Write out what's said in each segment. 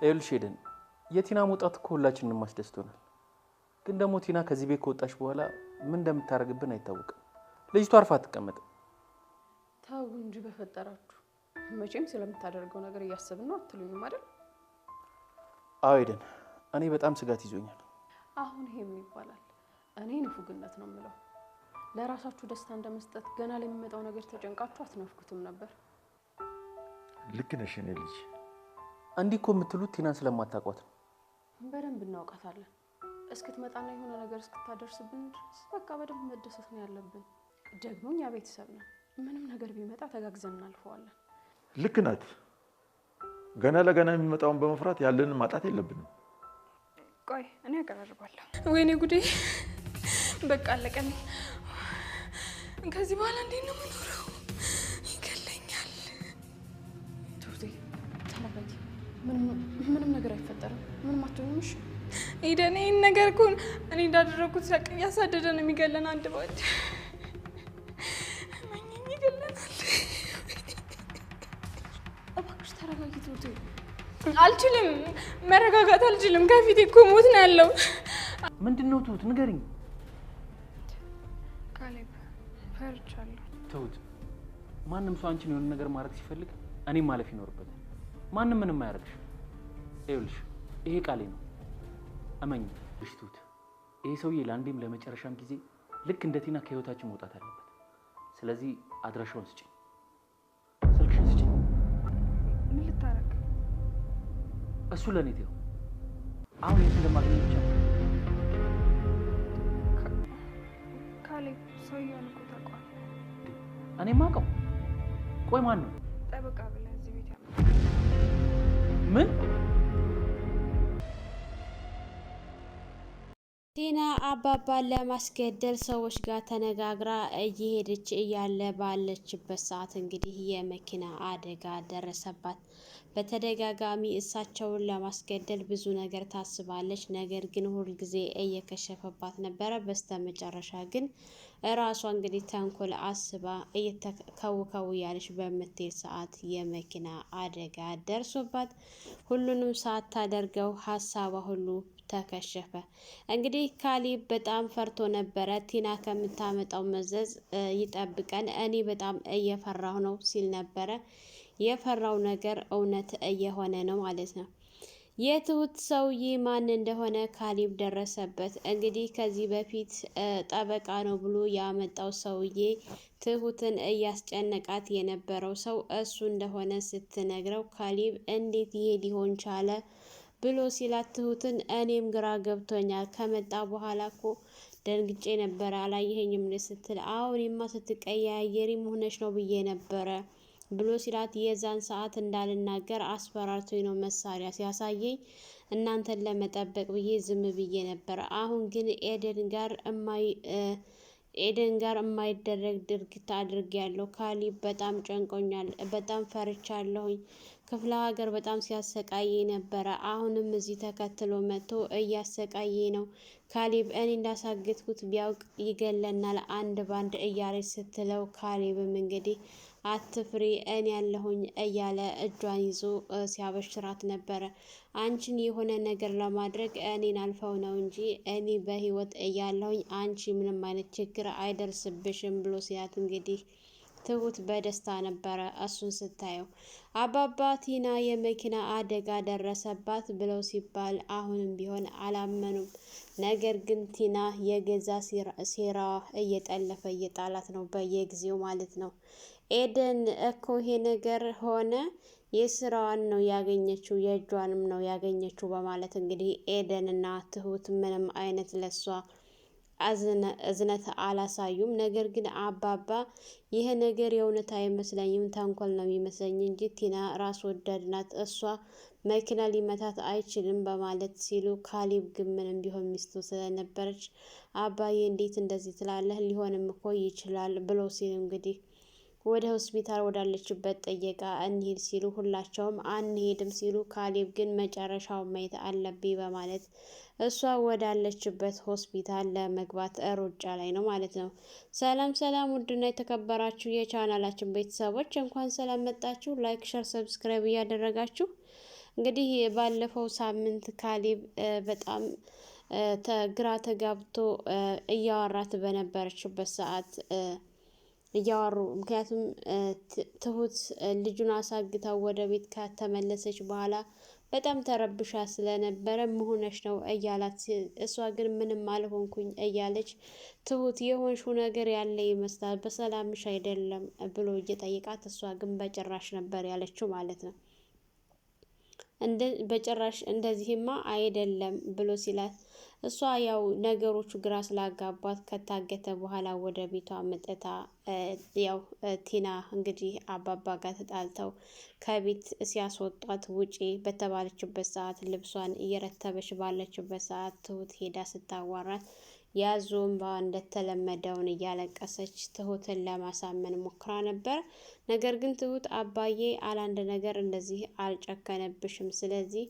ኤልሼደን የቲና መውጣት እኮ ሁላችንንም አስደስቶናል። ግን ደግሞ ቲና ከዚህ ቤት ከወጣች በኋላ ምን እንደምታረግብን አይታወቅም። ልጅቷ አርፋ አትቀመጥም። ታው እንጂ በፈጠራችሁ መቼም ስለምታደርገው ነገር እያሰብን ነው አትሉኝም አይደል? አዎ ኤደን፣ እኔ በጣም ስጋት ይዞኛል። አሁን ይሄም ይባላል? እኔ ንፉግነት ነው የምለው። ለራሳችሁ ደስታ እንደመስጠት ገና ለሚመጣው ነገር ተጨንቃችሁ አትነፍኩትም ነበር። ልክ ነሽ የኔ ልጅ። እንዲህ እኮ የምትሉት ቲናን ስለማታውቋት ነው። በደንብ እናውቃታለን። እስክትመጣና የሆነ ነገር እስክታደርስብን ድረስ በቃ በደንብ መደሰት ነው ያለብን። ደግሞ እኛ ቤተሰብ ነን። ምንም ነገር ቢመጣ ተጋግዘን እናልፈዋለን። ልክ ናት። ገና ለገና የሚመጣውን በመፍራት ያለንን ማጣት የለብንም። ቆይ እኔ አቀራርባለሁ። ወይኔ ጉዴ! በቃ አለቀኝ። ከዚህ በኋላ እንዴት ነው የምኖረው? ይገለኛል። ትሁቴ ተረጋጊ። ምንም ነገር አይፈጠርም። ምንም አትሆንም። እሺ ኤደን፣ ይሄን ነገር እኮ እኔ እንዳደረኩት ሳቅ እያሳደደን የሚገለን አንድ ባንድ ማንኛውም ይገለናል። እባክሽ ተረጋጊ ትሁቴ። አልችልም፣ መረጋጋት አልችልም። ከፊቴ እኮ ሞት ነው ያለው። ምንድነው ትሁት? ንገሪኝ። ካሌብ፣ ፈርቻለሁ። ትሁት፣ ማንም ሰው አንቺን የሆነ ነገር ማድረግ ሲፈልግ እኔም ማለፍ ይኖርበታል። ማንም ምንም አያደርግሽ። ይኸውልሽ ይሄ ቃሌ ነው፣ እመኝ። እሺ ትሁት፣ ይሄ ሰውዬ ለአንዴም ለመጨረሻም ጊዜ ልክ እንደ ቲና ከህይወታችን መውጣት አለበት። ስለዚህ አድራሻውን ስጪኝ፣ ስልክሽን ስጪኝ። ምን ልታረግ? እሱ ለኔ ተይው። አሁን የት እንደማገኘው ብቻ። ካሌብ፣ ሰውዬውን እኮ ታውቀዋለህ። እኔ ማውቀው? ቆይ ማን ነው? ጠበቃ ብለህ እዚህ ቤት ያመጣ? ምን? ቲና አባባን ለማስገደል ሰዎች ጋር ተነጋግራ እየሄደች እያለ ባለችበት ሰዓት እንግዲህ የመኪና አደጋ ደረሰባት። በተደጋጋሚ እሳቸውን ለማስገደል ብዙ ነገር ታስባለች። ነገር ግን ሁልጊዜ እየከሸፈባት ነበረ። በስተመጨረሻ ግን እራሷ እንግዲህ ተንኮል አስባ እየተከውከው ያለች በምትሄድ ሰዓት የመኪና አደጋ ደርሶባት ሁሉንም ሳታደርገው ሀሳቧ ሁሉ ተከሸፈ። እንግዲህ ካሌብ በጣም ፈርቶ ነበረ። ቲና ከምታመጣው መዘዝ ይጠብቀን፣ እኔ በጣም እየፈራሁ ነው ሲል ነበረ። የፈራው ነገር እውነት እየሆነ ነው ማለት ነው። የትሁት ሰውዬ ማን እንደሆነ ካሌብ ደረሰበት። እንግዲህ ከዚህ በፊት ጠበቃ ነው ብሎ ያመጣው ሰውዬ ትሁትን እያስጨነቃት የነበረው ሰው እሱ እንደሆነ ስትነግረው ካሌብ እንዴት ይሄ ሊሆን ቻለ ብሎ ሲላት ትሁትን እኔም ግራ ገብቶኛል፣ ከመጣ በኋላ እኮ ደንግጬ ነበረ አላየኸኝም ስትል አሁንማ ስትቀያየሪ ሆነሽ ነው ብዬ ነበረ ብሎ ሲላት የዛን ሰዓት እንዳልናገር አስፈራርቶኝ ነው መሳሪያ ሲያሳየኝ እናንተን ለመጠበቅ ብዬ ዝም ብዬ ነበረ። አሁን ግን ኤደን ጋር የማይደረግ ድርጊት አድርጌያለሁ። ካሌብ በጣም ጨንቆኛል፣ በጣም ፈርቻለሁኝ። ክፍለ ሀገር በጣም ሲያሰቃየ ነበረ። አሁንም እዚህ ተከትሎ መጥቶ እያሰቃየ ነው። ካሌብ እኔ እንዳሳገትኩት ቢያውቅ ይገለናል አንድ ባንድ እያለች ስትለው ካሌብም እንግዲህ አትፍሪ እኔ ያለሁኝ እያለ እጇን ይዞ ሲያበሽራት ነበረ። አንቺን የሆነ ነገር ለማድረግ እኔን አልፈው ነው እንጂ እኔ በህይወት እያለሁኝ አንቺ ምንም አይነት ችግር አይደርስብሽም ብሎ ሲያት እንግዲህ ትሁት በደስታ ነበረ እሱን ስታየው። አባባ ቲና የመኪና አደጋ ደረሰባት ብለው ሲባል አሁንም ቢሆን አላመኑም። ነገር ግን ቲና የገዛ ሴራ እየጠለፈ እየጣላት ነው በየጊዜው ማለት ነው። ኤደን እኮ ይሄ ነገር ሆነ የስራዋን ነው ያገኘችው የእጇንም ነው ያገኘችው በማለት እንግዲህ ኤደንና ትሁት ምንም አይነት ለሷ እዝነት አላሳዩም። ነገር ግን አባባ ይሄ ነገር የእውነት አይመስለኝም፣ ተንኮል ነው የሚመስለኝ እንጂ ቲና ራስ ወዳድ ናት፣ እሷ መኪና ሊመታት አይችልም በማለት ሲሉ ካሌብ ግን ምንም ቢሆን ሚስቱ ስለነበረች አባዬ እንዴት እንደዚህ ትላለህ? ሊሆንም እኮ ይችላል ብሎ ሲሉ እንግዲህ ወደ ሆስፒታል ወዳለችበት ጠየቃ እንሂድ ሲሉ ሁላቸውም አንሄድም ሲሉ ካሌብ ግን መጨረሻው ማየት አለብኝ በማለት እሷ ወዳለችበት ሆስፒታል ለመግባት ሩጫ ላይ ነው ማለት ነው። ሰላም ሰላም፣ ውድና የተከበራችሁ የቻናላችን ቤተሰቦች እንኳን ሰላም መጣችሁ። ላይክ፣ ሸር፣ ሰብስክራይብ እያደረጋችሁ እንግዲህ ባለፈው ሳምንት ካሌብ በጣም ግራ ተጋብቶ እያወራት በነበረችበት ሰዓት እያወሩ ምክንያቱም ትሁት ልጁን አሳግታው ወደ ቤት ከተመለሰች በኋላ በጣም ተረብሻ ስለነበረ መሆነች ነው እያላት፣ እሷ ግን ምንም አልሆንኩኝ እያለች ትሁት የሆንሽው ነገር ያለ ይመስላል በሰላምሽ አይደለም ብሎ እየጠየቃት፣ እሷ ግን በጭራሽ ነበር ያለችው ማለት ነው። በጭራሽ እንደዚህማ አይደለም ብሎ ሲላት፣ እሷ ያው ነገሮቹ ግራ ስላጋባት ከታገተ በኋላ ወደ ቤቷ መጥታ ያው ቲና እንግዲህ አባባ ጋር ተጣልተው ከቤት ሲያስወጧት ውጪ በተባለችበት ሰዓት ልብሷን እየረተበች ባለችበት ሰዓት ትሁት ሄዳ ስታዋራት ያዞ እንባ እንደተለመደውን እያለቀሰች ትሁትን ለማሳመን ሞክራ ነበር። ነገር ግን ትሁት አባዬ አላንድ ነገር እንደዚህ አልጨከነብሽም፣ ስለዚህ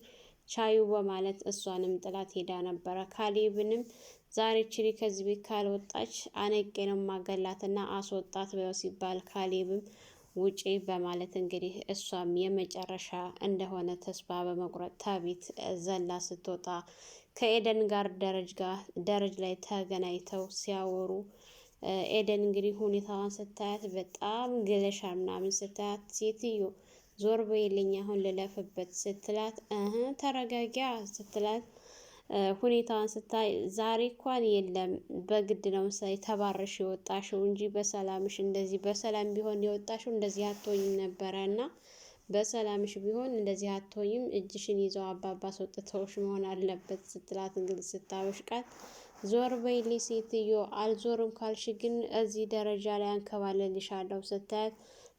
ቻዩ በማለት እሷንም ጥላት ሄዳ ነበረ። ካሌብንም ዛሬ ችሊ ከዚህ ቤት ካልወጣች አነቄ ነው ማገላትና አስወጣት ብለው ሲባል ካሌብም ውጪ በማለት እንግዲህ እሷም የመጨረሻ እንደሆነ ተስፋ በመቁረጥ ከቤት ዘላ ስትወጣ ከኤደን ጋር ደረጅ ላይ ተገናኝተው ሲያወሩ ኤደን እንግዲህ ሁኔታዋን ስታያት በጣም ግለሻ ምናምን ስታያት ሴትዮ ዞር በይልኝ አሁን ልለፍበት ስትላት ተረጋጊያ ስትላት ሁኔታዋን ስታይ ዛሬ እንኳን የለም በግድ ነው ተባረሽ የወጣሽው እንጂ በሰላምሽ እንደዚህ በሰላም ቢሆን የወጣሽው እንደዚህ አትሆኝም ነበረ እና በሰላምሽ ቢሆን እንደዚህ አትሆኝም፣ እጅሽን ይዘው አባባ አስወጥተውሽ መሆን አለበት ስትላት እንግዲህ ስታበሽቃት ዞር በይልኝ ሴትዮ አልዞርም ካልሽ ግን እዚህ ደረጃ ላይ አንከባለልሻለሁ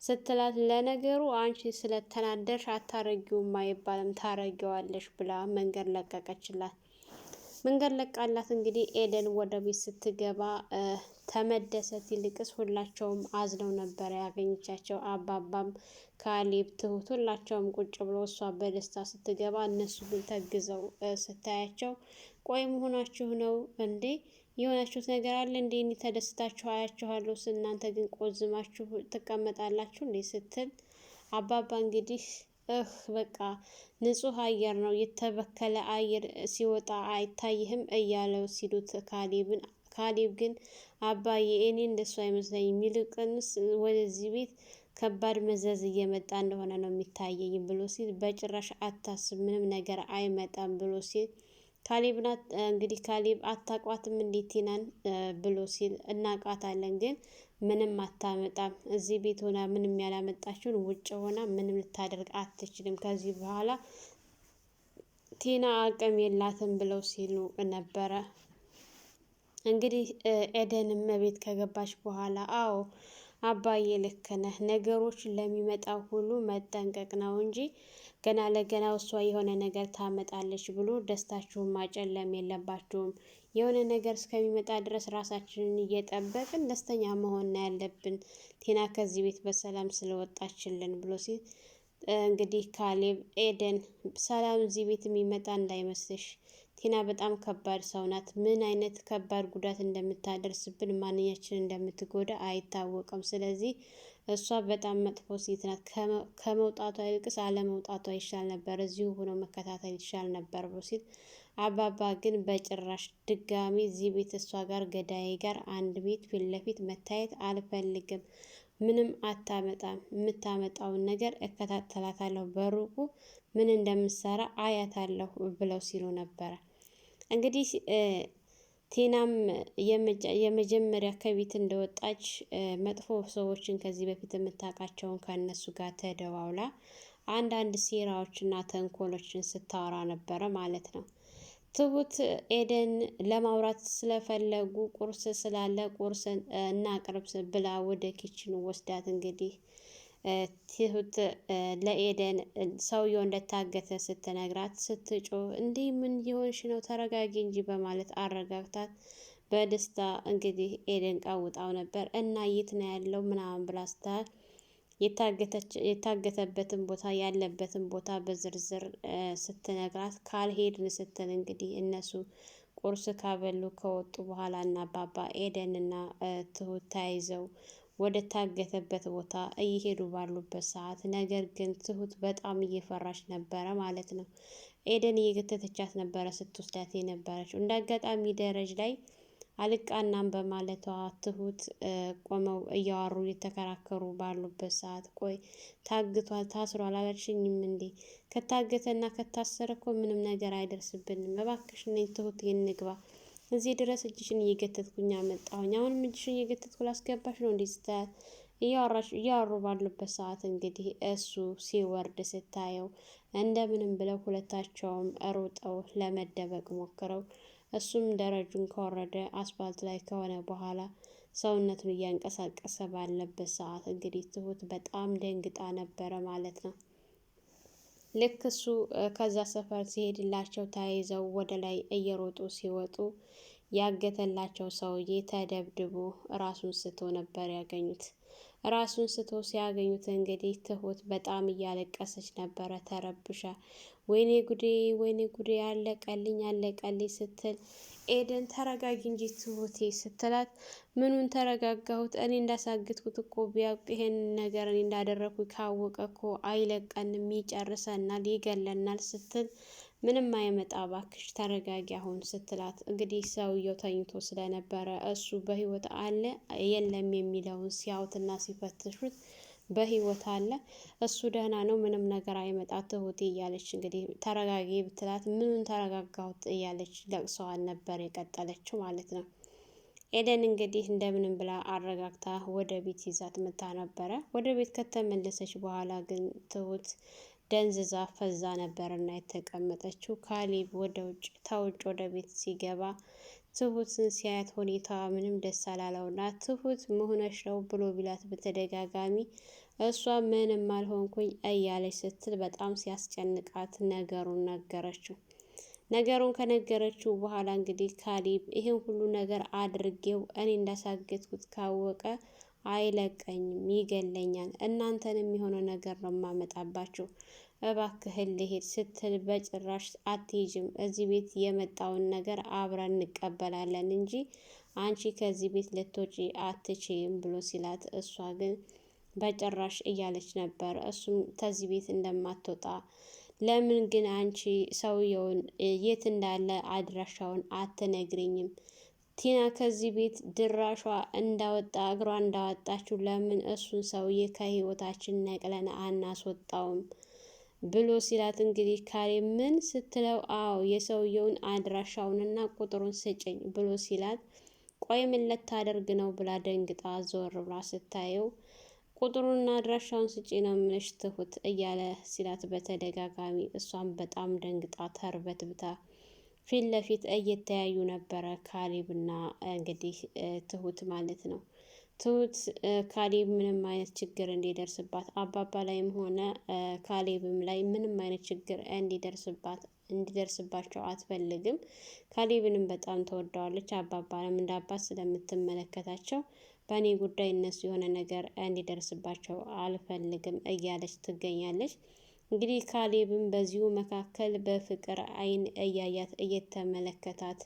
ስትላት ለነገሩ አንቺ ስለተናደርሽ አታረጊውም አይባልም ታረጊዋለሽ ብላ መንገድ ለቀቀችላት። መንገድ ለቃላት እንግዲህ ኤደን ወደ ቤት ስትገባ ተመደሰት ይልቅስ ሁላቸውም አዝነው ነበረ ያገኘቻቸው። አባባም ካሌብ፣ ትሁት ሁላቸውም ቁጭ ብሎ እሷ በደስታ ስትገባ እነሱ ግን ተግዘው ስታያቸው ቆይ መሆናችሁ ነው እንዴ? የሆናችሁት ነገር አለ እንዴ? እኔ ተደስታችሁ አያችኋለሁ፣ እናንተ ግን ቆዝማችሁ ትቀመጣላችሁ እንዴ? ስትል አባባ እንግዲህ በቃ ንጹህ አየር ነው የተበከለ አየር ሲወጣ አይታይህም እያለው ሲሉት ካሌብ ግን አባዬ እኔ እንደሱ አይመስለኝም፣ ይልቅንስ ወደዚህ ቤት ከባድ መዘዝ እየመጣ እንደሆነ ነው የሚታየኝ ብሎ ሲል በጭራሽ አታስብ ምንም ነገር አይመጣም ብሎ ሲል ካሌብናት እንግዲህ ካሌብ አታቋትም እንዴት ቲናን ብሎ ሲል እናቃታለን ግን ምንም አታመጣም እዚህ ቤት ሆና ምንም ያላመጣችውን ውጭ ሆና ምንም ልታደርግ አትችልም፣ ከዚህ በኋላ ቲና አቅም የላትም ብለው ሲሉ ነበረ። እንግዲህ ኤደንም ቤት ከገባች በኋላ አዎ አባዬ ልክ ነህ፣ ነገሮችን ለሚመጣው ሁሉ መጠንቀቅ ነው እንጂ ገና ለገና እሷ የሆነ ነገር ታመጣለች ብሎ ደስታችሁን ማጨለም የለባችሁም። የሆነ ነገር እስከሚመጣ ድረስ ራሳችንን እየጠበቅን ደስተኛ መሆን ያለብን፣ ቲና ከዚህ ቤት በሰላም ስለወጣችልን ብሎ ሲል እንግዲህ ካሌብ ኤደን ሰላም እዚህ ቤት የሚመጣ እንዳይመስልሽ፣ ቲና በጣም ከባድ ሰው ናት። ምን አይነት ከባድ ጉዳት እንደምታደርስብን ማንኛችን እንደምትጎዳ አይታወቅም። ስለዚህ እሷ በጣም መጥፎ ሴት ናት። ከመውጣቷ ይልቅስ አለመውጣቷ ይሻል ነበር፣ እዚሁ ሆኖ መከታተል ይሻል ነበር ብሎ ሲል አባባ ግን በጭራሽ ድጋሚ እዚህ ቤት እሷ ጋር ገዳይ ጋር አንድ ቤት ፊት ለፊት መታየት አልፈልግም፣ ምንም አታመጣም፣ የምታመጣውን ነገር እከታተላታለሁ፣ በሩቁ ምን እንደምትሰራ አያታለሁ ብለው ሲሉ ነበረ። እንግዲህ ቲናም የመጀመሪያ ከቤት እንደወጣች መጥፎ ሰዎችን ከዚህ በፊት የምታውቃቸውን ከእነሱ ጋር ተደዋውላ አንዳንድ ሴራዎችና ተንኮሎችን ስታወራ ነበረ ማለት ነው። ትሁት ኤደን ለማውራት ስለፈለጉ ቁርስ ስላለ ቁርስ እናቅርብ ብላ ወደ ኪችን ወስዳት እንግዲህ ትሁት ለኤደን ሰውየው እንደታገተ ስትነግራት ስትጮህ እንዲህ ምን የሆንሽ ነው ተረጋጊ እንጂ በማለት አረጋግታት በደስታ እንግዲህ ኤደን ቀውጣው ነበር እና የት ነው ያለው ምናምን ብላ ስትል የታገተበትን ቦታ ያለበትን ቦታ በዝርዝር ስትነግራት ካልሄድን ስትል እንግዲህ እነሱ ቁርስ ካበሉ ከወጡ በኋላ እና አባባ ኤደን እና ትሁት ተያይዘው ወደ ታገተበት ቦታ እየሄዱ ባሉበት ሰዓት ነገር ግን ትሁት በጣም እየፈራች ነበረ ማለት ነው። ኤደን እየገተተቻት ነበረ ስትወስዳት የነበረችው። እንደ አጋጣሚ ደረጃ ላይ አልቃናም በማለቷ ትሁት ቆመው እያወሩ እየተከራከሩ ባሉበት ሰዓት ቆይ ታግቷል ታስሯል አላልሽኝም እንዴ? ከታገተና ከታሰረ እኮ ምንም ነገር አይደርስብንም። እባክሽ ነኝ ትሁት እንግባ። እዚህ ድረስ እጅሽን እየገተትኩኝ አመጣሁኝ። አሁንም እጅሽን እየገተትኩ ላስገባሽ ነው እንዴ? ስታያት እያወሩ ባሉበት ሰዓት እንግዲህ እሱ ሲወርድ ስታየው እንደምንም ብለው ሁለታቸውም ሮጠው ለመደበቅ ሞክረው እሱም ደረጁን ከወረደ አስፋልት ላይ ከሆነ በኋላ ሰውነቱን እያንቀሳቀሰ ባለበት ሰዓት እንግዲህ ትሁት በጣም ደንግጣ ነበረ ማለት ነው። ልክ እሱ ከዛ ሰፈር ሲሄድላቸው ተያይዘው ወደ ላይ እየሮጡ ሲወጡ ያገተላቸው ሰውዬ ተደብድቦ ራሱን ስቶ ነበር ያገኙት። ራሱን ስቶ ሲያገኙት እንግዲህ ትሁት በጣም እያለቀሰች ነበረ ተረብሻ። ወይኔ ጉዴ ወይኔ ጉዴ አለቀልኝ አለቀልኝ ስትል ኤደን ተረጋጊ እንጂ ትሁቴ ስትላት ምኑን ተረጋጋሁት? እኔ እንዳሳግትኩት እኮ ቢያውቅ ይሄን ነገር እኔ እንዳደረኩ ካወቀ እኮ አይለቀንም፣ ይጨርሰናል፣ ይገለናል ስትል ምንም አይመጣ ባክሽ ተረጋጊ አሁን ስትላት እንግዲህ ሰውየው ተኝቶ ስለነበረ እሱ በህይወት አለ የለም የሚለውን ሲያዩትና ሲፈትሹት በህይወት አለ፣ እሱ ደህና ነው፣ ምንም ነገር አይመጣ ትሁቴ እያለች እንግዲህ ተረጋጊ ብትላት ምኑን ተረጋጋሁት እያለች ለቅሰዋን ነበር የቀጠለችው ማለት ነው። ኤደን እንግዲህ እንደምንም ብላ አረጋግታ ወደ ቤት ይዛት መታ ነበረ። ወደ ቤት ከተመለሰች በኋላ ግን ትሁት ደንዝዛ ፈዛ ነበርና የተቀመጠችው። ካሌብ ተውጭ ወደ ቤት ሲገባ ትሁትን ሲያያት ሁኔታ ምንም ደስ አላለውና ትሁት መሆነሽ ነው ብሎ ቢላት በተደጋጋሚ እሷ ምንም አልሆንኩኝ እያለች ስትል በጣም ሲያስጨንቃት ነገሩን ነገረችው። ነገሩን ከነገረችው በኋላ እንግዲህ ካሌብ ይህን ሁሉ ነገር አድርጌው እኔ እንዳሳገትኩት ካወቀ አይለቀኝም፣ ይገለኛል፣ እናንተን የሚሆነው ነገር ነው የማመጣባቸው፣ እባክህን ልሄድ ስትል በጭራሽ አትሄጂም፣ እዚህ ቤት የመጣውን ነገር አብረን እንቀበላለን እንጂ አንቺ ከዚህ ቤት ልትወጪ አትችይም ብሎ ሲላት እሷ ግን በጭራሽ እያለች ነበር። እሱም ከዚህ ቤት እንደማትወጣ ለምን ግን አንቺ ሰውየውን የት እንዳለ አድራሻውን አትነግሪኝም? ቲና ከዚህ ቤት ድራሿ እንዳወጣ እግሯ እንዳወጣችው ለምን እሱን ሰውዬ ከህይወታችን ነቅለን አናስወጣውም ብሎ ሲላት እንግዲህ ካሌብ ምን ስትለው አዎ የሰውየውን አድራሻውንና ቁጥሩን ስጭኝ ብሎ ሲላት ቆይ ምን ልታደርግ ነው ብላ ደንግጣ ዞር ብላ ስታየው ቁጥሩንና አድራሻውን ስጪ ነው ምንሽ ትሁት እያለ ሲላት በተደጋጋሚ እሷም በጣም ደንግጣ ተርበትብታ ፊት ለፊት እየተያዩ ነበረ ካሌብና እንግዲህ ትሁት ማለት ነው። ትሁት ካሌብ ምንም አይነት ችግር እንዲደርስባት አባባ ላይም ሆነ ካሌብም ላይ ምንም አይነት ችግር እንዲደርስባቸው አትፈልግም። ካሌብንም በጣም ተወደዋለች። አባባንም እንደ አባት ስለምትመለከታቸው በእኔ ጉዳይ እነሱ የሆነ ነገር እንዲደርስባቸው አልፈልግም እያለች ትገኛለች። እንግዲህ ካሌብም በዚሁ መካከል በፍቅር አይን እያያት እየተመለከታት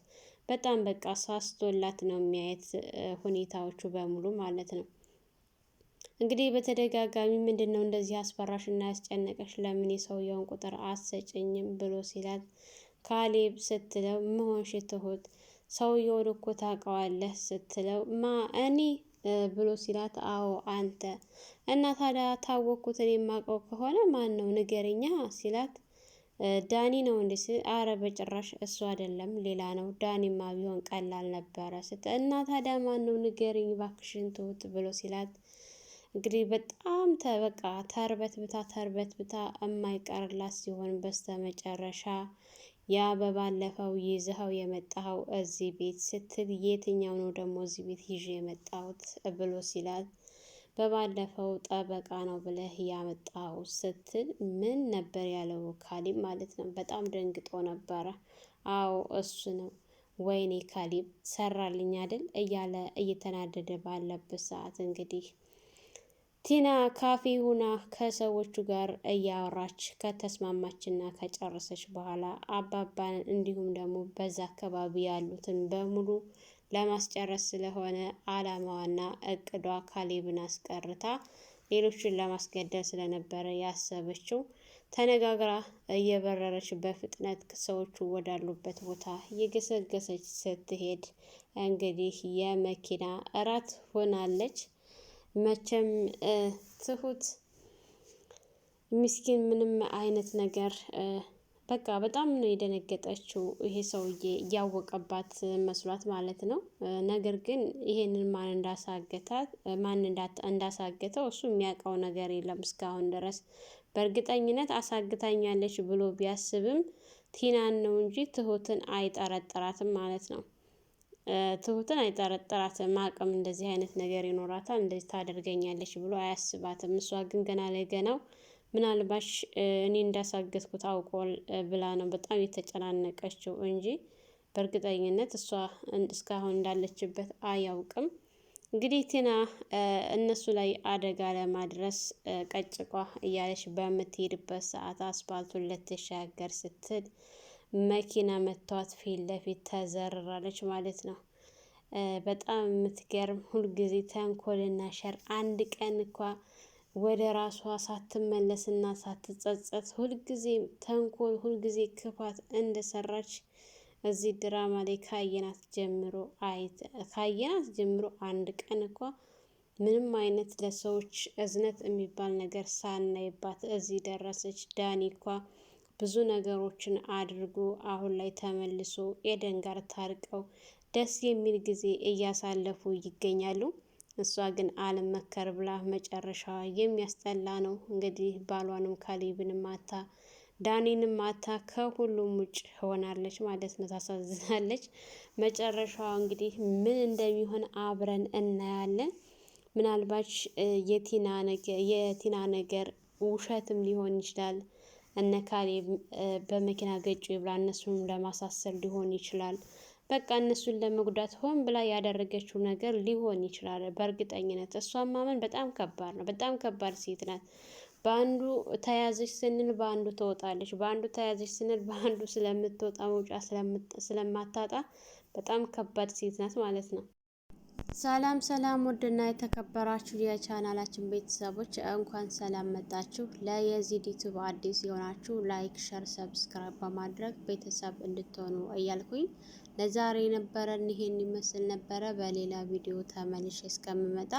በጣም በቃ ሳስቶላት ነው የሚያየት ሁኔታዎቹ በሙሉ ማለት ነው። እንግዲህ በተደጋጋሚ ምንድን ነው እንደዚህ አስፈራሽና ያስጨነቀሽ ለምን የሰውየውን ቁጥር አሰጭኝም ብሎ ሲላት ካሌብ ስትለው መሆንሽ ትሁት ሰውየውን እኮ ታውቀዋለህ ስትለው ማ እኔ ብሎ ሲላት አዎ አንተ እና ታዲያ ታወቅኩት እኔ የማውቀው ከሆነ ማን ነው ንገረኛ ሲላት ዳኒ ነው እንዴ? አረ በጭራሽ እሱ አይደለም ሌላ ነው። ዳኒማ ቢሆን ቀላል ነበረ እና ታዲያ ማን ነው ንገረኝ እባክሽን ትሁት ብሎ ሲላት እንግዲህ በጣም በቃ ተርበት ብታ የማይቀርላት ሲሆን በስተመጨረሻ ያ በባለፈው ይዘኸው የመጣኸው እዚህ ቤት ስትል የትኛው ነው ደግሞ እዚህ ቤት ይዤ የመጣሁት ብሎ ሲላት በባለፈው ጠበቃ ነው ብለህ ያመጣው ስትል ምን ነበር ያለው ካሌብ ማለት ነው። በጣም ደንግጦ ነበረ። አዎ እሱ ነው። ወይኔ ካሌብ ሰራልኝ አይደል እያለ እየተናደደ ባለበት ሰዓት እንግዲህ ቲና ካፌ ሁና ከሰዎቹ ጋር እያወራች ከተስማማችና ከጨረሰች በኋላ አባባን እንዲሁም ደግሞ በዛ አካባቢ ያሉትን በሙሉ ለማስጨረስ ስለሆነ አላማዋና እቅዷ ካሌብን አስቀርታ ሌሎችን ለማስገደል ስለነበረ ያሰበችው ተነጋግራ እየበረረች በፍጥነት ሰዎቹ ወዳሉበት ቦታ እየገሰገሰች ስትሄድ እንግዲህ የመኪና እራት ሆናለች። መቼም ትሁት ምስኪን ምንም አይነት ነገር በቃ በጣም ነው የደነገጠችው። ይሄ ሰውዬ እያወቀባት መስሏት ማለት ነው። ነገር ግን ይሄንን ማን እንዳሳገተው እሱ የሚያውቀው ነገር የለም እስካሁን ድረስ። በእርግጠኝነት አሳግታኛለች ብሎ ቢያስብም ቲናን ነው እንጂ ትሁትን አይጠረጥራትም ማለት ነው። ትሁትን አይጠረጥራትም። አቅም እንደዚህ አይነት ነገር ይኖራታል፣ እንደዚህ ታደርገኛለች ብሎ አያስባትም። እሷ ግን ገና ለገናው ምናልባሽ እኔ እንዳሳገትኩት አውቆል ብላ ነው በጣም የተጨናነቀችው እንጂ በእርግጠኝነት እሷ እስካሁን እንዳለችበት አያውቅም። እንግዲህ ቲና እነሱ ላይ አደጋ ለማድረስ ቀጭቋ እያለች በምትሄድበት ሰዓት አስፓልቱን ልትሻገር ስትል መኪና መቷት ፊት ለፊት ተዘርራለች ማለት ነው። በጣም የምትገርም ሁልጊዜ ተንኮልና ሸር አንድ ቀን እንኳ ወደ ራሷ ሳትመለስና ሳትጸጸት ሁልጊዜ ተንኮል ሁልጊዜ ክፋት እንደሰራች እዚህ ድራማ ላይ ካየናት ጀምሮ አንድ ቀን እንኳ ምንም አይነት ለሰዎች እዝነት የሚባል ነገር ሳናይባት እዚህ ደረሰች። ዳኒ እንኳ ብዙ ነገሮችን አድርጎ አሁን ላይ ተመልሶ ኤደን ጋር ታርቀው ደስ የሚል ጊዜ እያሳለፉ ይገኛሉ። እሷ ግን አልመከር ብላ መጨረሻዋ የሚያስጠላ ነው። እንግዲህ ባሏንም ካሌብንም ማታ ዳኒንም ማታ ከሁሉም ውጭ ሆናለች ማለት ነው። ታሳዝናለች። መጨረሻዋ እንግዲህ ምን እንደሚሆን አብረን እናያለን። ምናልባት የቲና ነገር ውሸትም ሊሆን ይችላል። እነ ካሌብ በመኪና ገጭ ብላ እነሱን ለማሳሰር ሊሆን ይችላል። በቃ እነሱን ለመጉዳት ሆን ብላ ያደረገችው ነገር ሊሆን ይችላል። በእርግጠኝነት እሷን ማመን በጣም ከባድ ነው። በጣም ከባድ ሴት ናት። በአንዱ ተያዘች ስንል በአንዱ ትወጣለች፣ በአንዱ ተያዘች ስንል በአንዱ ስለምትወጣ መውጫ ስለማታጣ በጣም ከባድ ሴት ናት ማለት ነው። ሰላም ሰላም፣ ውድና የተከበራችሁ የቻናላችን ቤተሰቦች እንኳን ሰላም መጣችሁ። ለየዚድ ዩቲዩብ አዲስ የሆናችሁ ላይክ፣ ሸር፣ ሰብስክራይብ በማድረግ ቤተሰብ እንድትሆኑ እያልኩኝ ለዛሬ የነበረን ይሄን ይመስል ነበረ። በሌላ ቪዲዮ ተመልሼ እስከምመጣ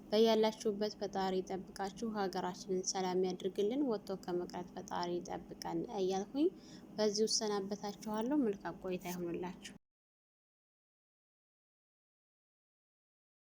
በያላችሁበት ፈጣሪ ይጠብቃችሁ፣ ሀገራችንን ሰላም ያድርግልን፣ ወጥቶ ከመቅረት ፈጣሪ ይጠብቀን እያልኩኝ በዚሁ እሰናበታችኋለሁ። መልካም ቆይታ ይሁንላችሁ።